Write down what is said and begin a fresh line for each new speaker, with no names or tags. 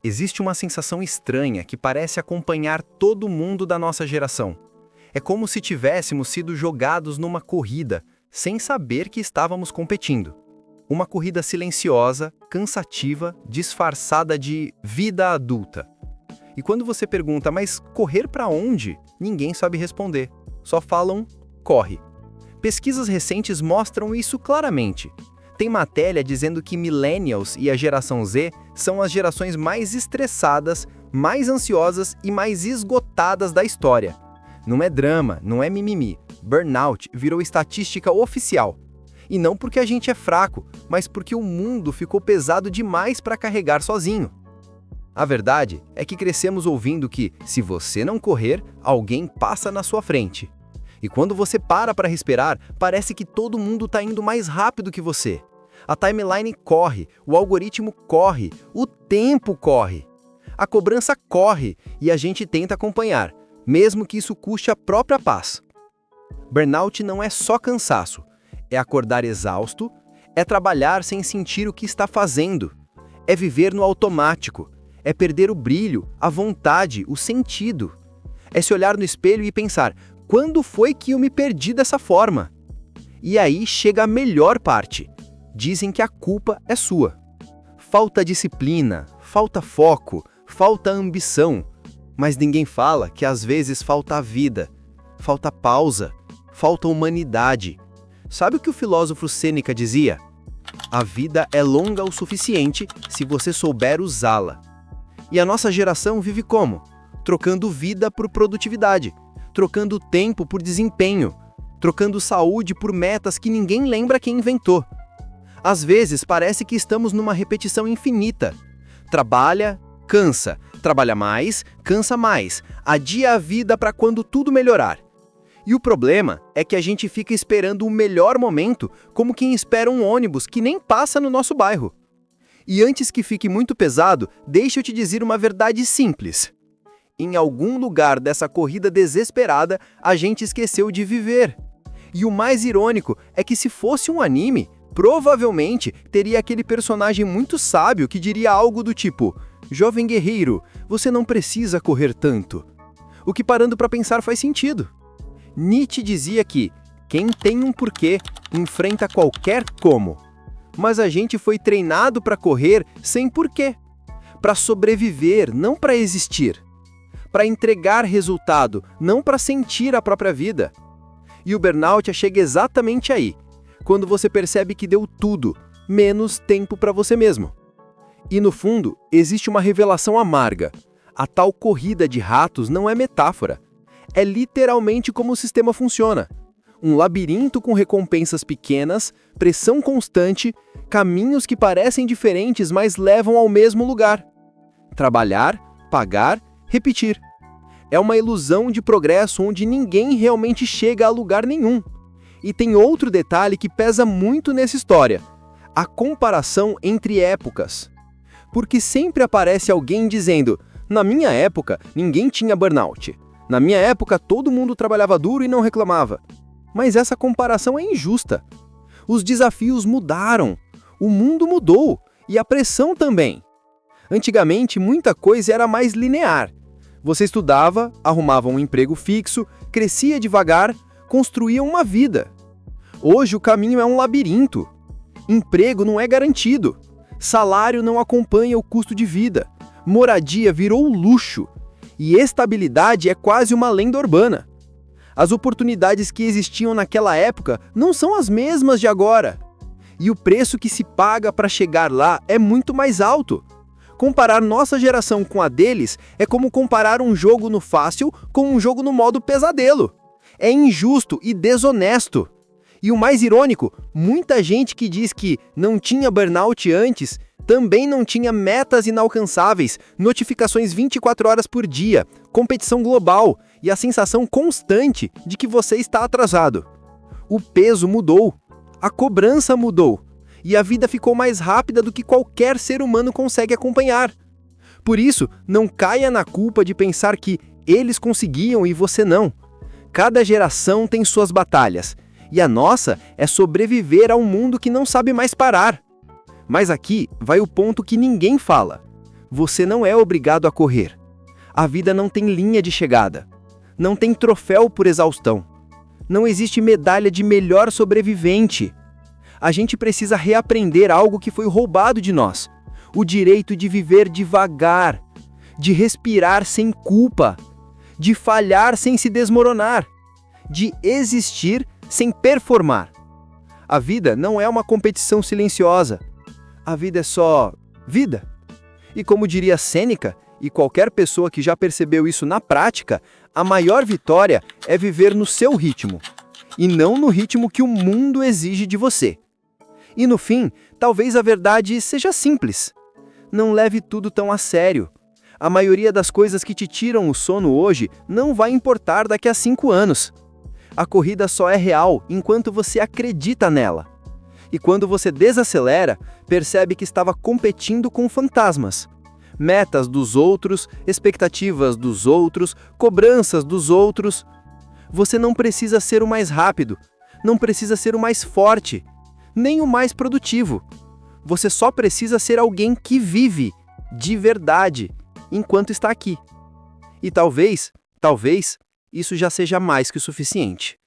Existe uma sensação estranha que parece acompanhar todo mundo da nossa geração. É como se tivéssemos sido jogados numa corrida, sem saber que estávamos competindo. Uma corrida silenciosa, cansativa, disfarçada de vida adulta. E quando você pergunta, mas correr para onde? Ninguém sabe responder. Só falam, corre. Pesquisas recentes mostram isso claramente. Tem matéria dizendo que millennials e a geração Z são as gerações mais estressadas, mais ansiosas e mais esgotadas da história. Não é drama, não é mimimi. Burnout virou estatística oficial. E não porque a gente é fraco, mas porque o mundo ficou pesado demais para carregar sozinho. A verdade é que crescemos ouvindo que, se você não correr, alguém passa na sua frente. E quando você para respirar, parece que todo mundo está indo mais rápido que você. A timeline corre, o algoritmo corre, o tempo corre. A cobrança corre e a gente tenta acompanhar, mesmo que isso custe a própria paz. Burnout não é só cansaço, é acordar exausto, é trabalhar sem sentir o que está fazendo, é viver no automático, é perder o brilho, a vontade, o sentido. É se olhar no espelho e pensar, quando foi que eu me perdi dessa forma? E aí chega a melhor parte. Dizem que a culpa é sua. Falta disciplina, falta foco, falta ambição. Mas ninguém fala que às vezes falta a vida, falta pausa, falta humanidade. Sabe o que o filósofo Sêneca dizia? A vida é longa o suficiente se você souber usá-la. E a nossa geração vive como? Trocando vida por produtividade, trocando tempo por desempenho, trocando saúde por metas que ninguém lembra quem inventou. Às vezes parece que estamos numa repetição infinita. Trabalha, cansa. Trabalha mais, cansa mais. Adia a vida para quando tudo melhorar. E o problema é que a gente fica esperando o melhor momento como quem espera um ônibus que nem passa no nosso bairro. E antes que fique muito pesado, deixa eu te dizer uma verdade simples. Em algum lugar dessa corrida desesperada, a gente esqueceu de viver. E o mais irônico é que se fosse um anime, provavelmente teria aquele personagem muito sábio que diria algo do tipo: jovem guerreiro, você não precisa correr tanto. O que parando para pensar faz sentido. Nietzsche dizia que quem tem um porquê enfrenta qualquer como. Mas a gente foi treinado para correr sem porquê. Para sobreviver, não para existir. Para entregar resultado, não para sentir a própria vida. E o burnout chega exatamente aí, quando você percebe que deu tudo, menos tempo para você mesmo. E no fundo, existe uma revelação amarga. A tal corrida de ratos não é metáfora. É literalmente como o sistema funciona. Um labirinto com recompensas pequenas, pressão constante, caminhos que parecem diferentes, mas levam ao mesmo lugar. Trabalhar, pagar, repetir. É uma ilusão de progresso onde ninguém realmente chega a lugar nenhum. E tem outro detalhe que pesa muito nessa história: a comparação entre épocas. Porque sempre aparece alguém dizendo: na minha época, ninguém tinha burnout. Na minha época, todo mundo trabalhava duro e não reclamava. Mas essa comparação é injusta. Os desafios mudaram, o mundo mudou e a pressão também. Antigamente, muita coisa era mais linear. Você estudava, arrumava um emprego fixo, crescia devagar, construía uma vida. Hoje o caminho é um labirinto. Emprego não é garantido. Salário não acompanha o custo de vida. Moradia virou luxo. E estabilidade é quase uma lenda urbana. As oportunidades que existiam naquela época não são as mesmas de agora. E o preço que se paga para chegar lá é muito mais alto. Comparar nossa geração com a deles é como comparar um jogo no fácil com um jogo no modo pesadelo. É injusto e desonesto. E o mais irônico, muita gente que diz que não tinha burnout antes, também não tinha metas inalcançáveis, notificações 24 horas por dia, competição global e a sensação constante de que você está atrasado. O peso mudou, a cobrança mudou e a vida ficou mais rápida do que qualquer ser humano consegue acompanhar. Por isso, não caia na culpa de pensar que eles conseguiam e você não. Cada geração tem suas batalhas, e a nossa é sobreviver a um mundo que não sabe mais parar. Mas aqui vai o ponto que ninguém fala.
Você não é obrigado a correr. A vida não tem linha de chegada. Não tem troféu por exaustão. Não existe medalha de melhor sobrevivente. A gente precisa reaprender algo que foi roubado de nós: o direito de viver devagar, de respirar sem culpa, de falhar sem se desmoronar, de existir sem performar. A vida não é uma competição silenciosa. A vida é só vida. E como diria Sêneca, e qualquer pessoa que já percebeu isso na prática, a maior vitória é viver no seu ritmo, e não no ritmo que o mundo exige de você. E no fim, talvez a verdade seja simples. Não leve tudo tão a sério. A maioria das coisas que te tiram o sono hoje não vai importar daqui a 5 anos. A corrida só é real enquanto você acredita nela. E quando você desacelera, percebe que estava competindo com fantasmas. Metas dos outros, expectativas dos outros, cobranças dos outros. Você não precisa ser o mais rápido, não precisa ser o mais forte, nem o mais produtivo. Você só precisa ser alguém que vive, de verdade, enquanto está aqui. E talvez, isso já seja mais que o suficiente.